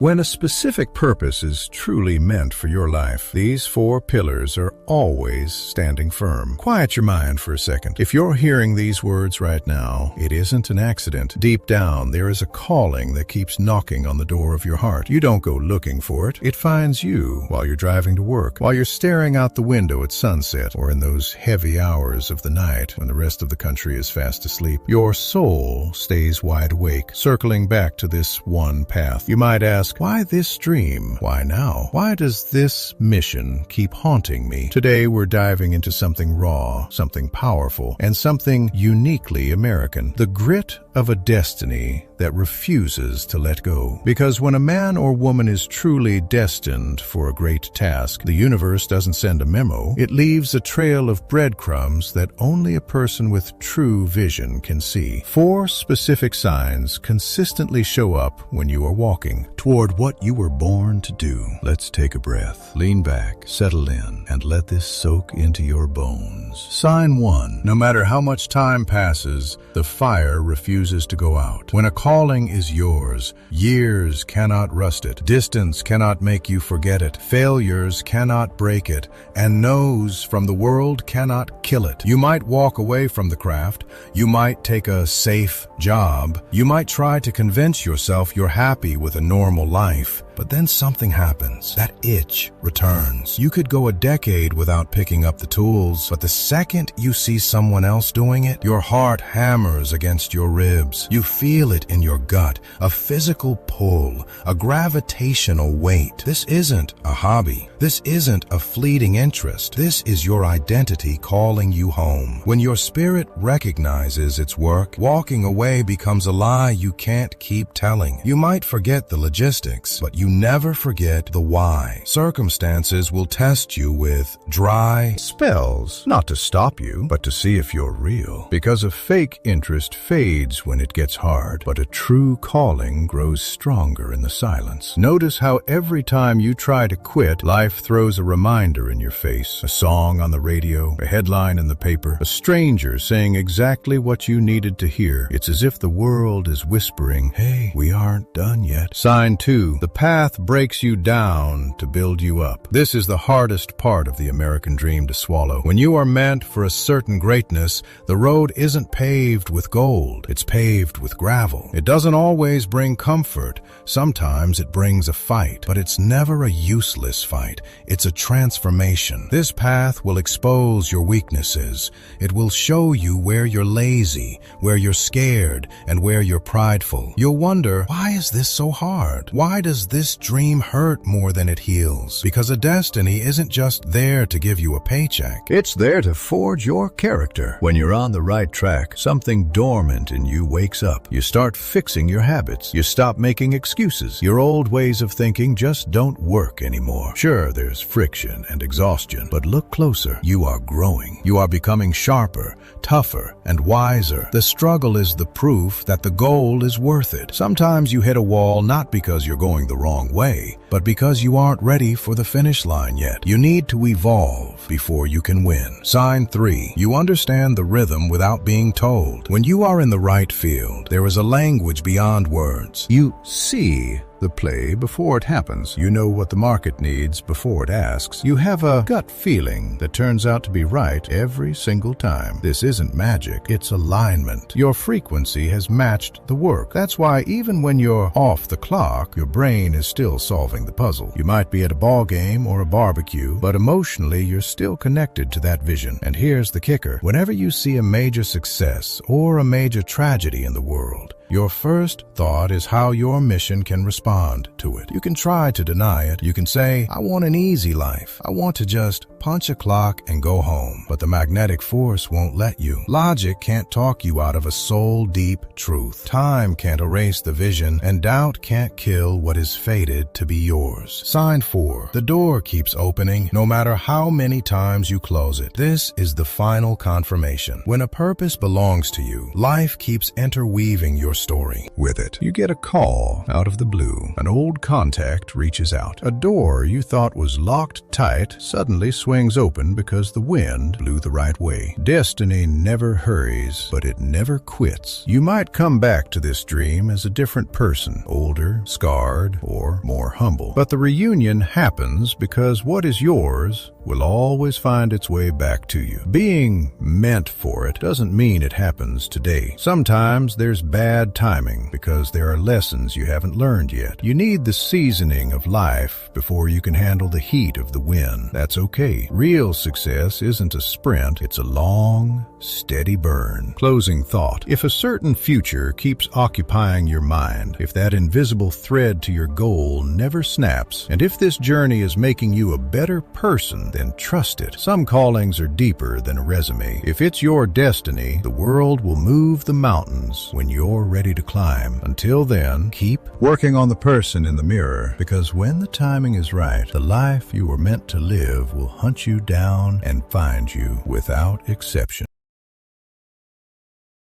When a specific purpose is truly meant for your life, these 4 pillars are always standing firm. Quiet your mind for a second. If you're hearing these words right now, it isn't an accident. Deep down, there is a calling that keeps knocking on the door of your heart. You don't go looking for it. It finds you while you're driving to work, while you're staring out the window at sunset, or in those heavy hours of the night when the rest of the country is fast asleep. Your soul stays wide awake, circling back to this one path. You might ask, why this dream? Why now? Why does this mission keep haunting me? Today we're diving into something raw, something powerful, and something uniquely American. The grit of a destiny that refuses to let go. Because when a man or woman is truly destined for a great task, the universe doesn't send a memo. It leaves a trail of breadcrumbs that only a person with true vision can see. 4 specific signs consistently show up when you are walking toward what you were born to do. Let's take a breath, lean back, settle in, and let this soak into your bones. Sign 1. No matter how much time passes, the fire refuses to go out. When a calling is yours, years cannot rust it, distance cannot make you forget it, failures cannot break it, and no's from the world cannot kill it. You might walk away from the craft, you might take a safe job, you might try to convince yourself you're happy with a normal life, but then something happens. That itch returns. You could go a decade without picking up the tools, but the second you see someone else doing it, your heart hammers against your ribs. You feel it in your gut, a physical pull, a gravitational weight. This isn't a hobby. This isn't a fleeting interest. This is your identity calling you home. When your spirit recognizes its work, walking away becomes a lie you can't keep telling. You might forget the logistics, but you never forget the why. Circumstances will test you with dry spells, not to stop you, but to see if you're real. Because a fake interest fades when it gets hard, but a true calling grows stronger in the silence. Notice how every time you try to quit, life throws a reminder in your face. A song on the radio, a headline in the paper, a stranger saying exactly what you needed to hear. It's as if the world is whispering, hey, we aren't done yet. Sign 2. The path breaks you down to build you up. This is the hardest part of the American dream to swallow. When you are meant for a certain greatness, the road isn't paved with gold. It's paved with gravel. It doesn't always bring comfort. Sometimes it brings a fight, but it's never a useless fight. It's a transformation. This path will expose your weaknesses. It will show you where you're lazy, where you're scared, and where you're prideful. You'll wonder, why is this so hard? Why does this dream hurt more than it heals? Because a destiny isn't just there to give you a paycheck. It's there to forge your character. When you're on the right track, something dormant in you wakes up. You start fixing your habits. You stop making excuses. Your old ways of thinking just don't work anymore. Sure, there's friction and exhaustion, but look closer. You are growing. You are becoming sharper, tougher, and wiser. The struggle is the proof that the goal is worth it. Sometimes you hit a wall not because you're going the wrong way, but because you aren't ready for the finish line yet. You need to evolve before you can win. Sign 3. You understand the rhythm without being told. When you are in the right field, there is a language beyond words. You see the play before it happens. You know what the market needs before it asks. You have a gut feeling that turns out to be right every single time. This isn't magic, it's alignment. Your frequency has matched the work. That's why even when you're off the clock, your brain is still solving the puzzle. You might be at a ball game or a barbecue, but emotionally you're still connected to that vision. And here's the kicker. Whenever you see a major success or a major tragedy in the world, your first thought is how your mission can respond to it. You can try to deny it. You can say, I want an easy life. I want to just punch a clock and go home. But the magnetic force won't let you. Logic can't talk you out of a soul-deep truth. Time can't erase the vision, and doubt can't kill what is fated to be yours. Sign 4. The door keeps opening no matter how many times you close it. This is the final confirmation. When a purpose belongs to you, life keeps interweaving your story with it. You get a call out of the blue. An old contact reaches out. A door you thought was locked tight suddenly swings wings open because the wind blew the right way. Destiny never hurries, but it never quits. You might come back to this dream as a different person, older, scarred, or more humble. But the reunion happens because what is yours will always find its way back to you. Being meant for it doesn't mean it happens today. Sometimes there's bad timing because there are lessons you haven't learned yet. You need the seasoning of life before you can handle the heat of the wind. That's okay. Real success isn't a sprint, it's a long, steady burn. Closing thought. If a certain future keeps occupying your mind, if that invisible thread to your goal never snaps, and if this journey is making you a better person, then trust it. Some callings are deeper than a resume. If it's your destiny, the world will move the mountains when you're ready to climb. Until then, keep working on the person in the mirror, because when the timing is right, the life you were meant to live will hunt you down and find you without exception.